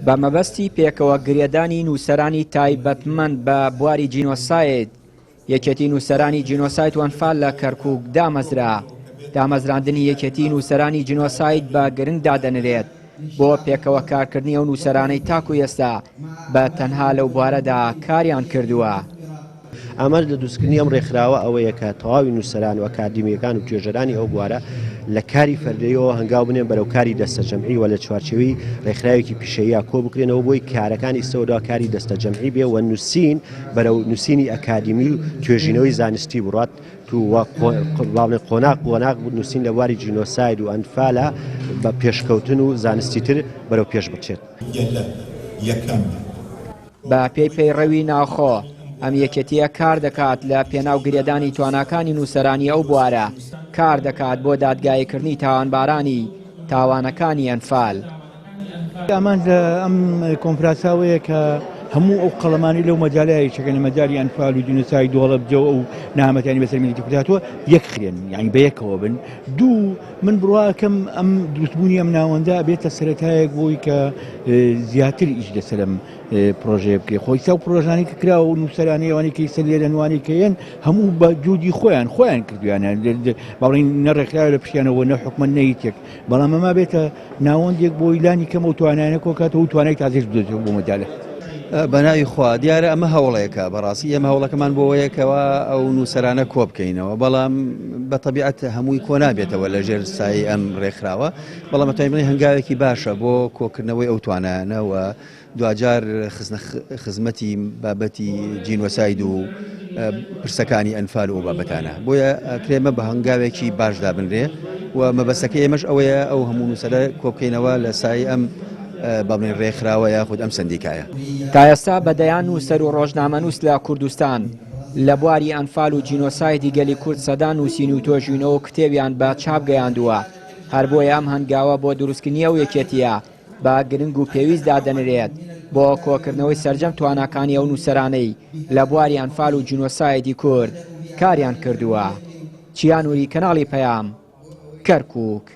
بە مەبەستی پێکەوە گرێدانی نووسەرانی تایبەتمەند بە بواری جینۆساید یەکێتی نووسەرانی جینۆساید و ئەنفال لە کەرکووک دامەزرا. دامەزراندنی یەکێتی نووسەرانی جینۆساید بە گرنگ دادەنرێت بۆ پێکەوە کارکردنی ئەو نووسەرانەی تاکو ئێستا بە تەنها لەو بوارەدا کاریان کردووە. ئاماژ لە دروستکردنی ئەم ڕێکخراوە ئەوەیە کە تەواوی نووسەران و ئەکادیمیەکان و توێژەرانی ئەو بوارە لە کاری فەردەیەوە هەنگاو بنێن بەرەو کاری دەستە جەمعی و لە چوارچێوەی ڕێکخراوێکی پیشەیە کۆ بکرێنەوە بۆی کارەکانی ئێستادا کاری دەستە جەمعی بێ و نووسین بەرەو نووسینی ئەکادیمی و توێژینەوەی زانستی بڕات قۆناق نووسین لە بواری جینۆساید و ئەنفالە بە پێشکەوتن و زانستی تر بەرەو پێش بچێت. بە پێی پەیڕەوی ناوخۆ ئەم یەکێتیە کار دەکات لە پێناو گرێدانی تواناکانی نووسەرانی ئەو بوارە کار دەکات بۆ دادگایکردنی تاوانبارانی تاوانەکانی ئەنفال. ئەمان ئەم کۆنفرانساوەیە کە هەموو ئەو قەڵەمانی لەو مەجالای چەکەنە مەجای ئەنفال و جینۆساید دۆڵەبجە و ئەو نامەتانی بەسەر میلیتی کوردهاتوە یەک خوێن یعنی بە یەکەوە بن. دوو من بڕواکەم ئەم دروستبوونی ئەم ناوەندە بێتە سەرەتایەک بۆی کە زیاتر ئیش لەسەرم پرۆژێ بکرێت. خۆی ساو پرۆژانی کە کراوە و نووسەرانی ئەوانی کە ئێستا لێرە نوانی کەیەن هەموو بە جوودی خۆیان کردویانە باڵین نەڕێکراوە لە پشتیانەوە نە حکومە نەیتێک بەڵام ئەما بێتە ناوەندێک بۆ ئیلانی کەم و توانایانە کۆکاتەوە و توانای تازێش بدۆتەوە بۆ مەجالە. بەناوی خوا دیارە ئەمە هەوڵەیەکە بەڕاستی ئێمە هەوڵەکەمان بۆەوەیەکەوە ئەو نووسەرانە کۆ بکەینەوە بەڵام بە تەبیعەت هەمووی کۆ نابێتەوە لە ژێر سای ئەم ڕێکخراوە بەڵام ئەتوانین هەنگاوێکی باشە بۆ کۆکردنەوەی ئەو توانایانەوە دوجار خزمەتی بابەتی جینۆساید و پرسەکانی ئەنفال و بابەتانە بۆیە کرێمە بە هەنگاوێکی باشدا بنرێ و مەبەستەکە ئێمەش ئەوەیە ئەو هەموو نووسەرە کۆ بکەینەوە لە سای ئەم بەڵێن ڕێکخراوە یاخود ئەم سندیکایە. تا ئێستا بەدەیان نووسەر و ڕۆژنامەنووس لە کوردستان لە بواری ئەنفال و جینۆسایدی گەلی کورد سەدا نووسین و تۆژینەوە کتێبیان بە چاپ گەیاندووە. هەر بۆیە ئەم هەنگاوە بۆ دروستکردنی ئەو یەکێتیە بە گرنگ و پێویست دادەنرێت بۆ کۆکردنەوەی سەرجەم تواناکانی ئەو نووسەرانەی لە بواری ئەنفال و جینۆسایدی کورد کاریان کردووە. چیانوری کەناڵی پەیام، کەرکووک.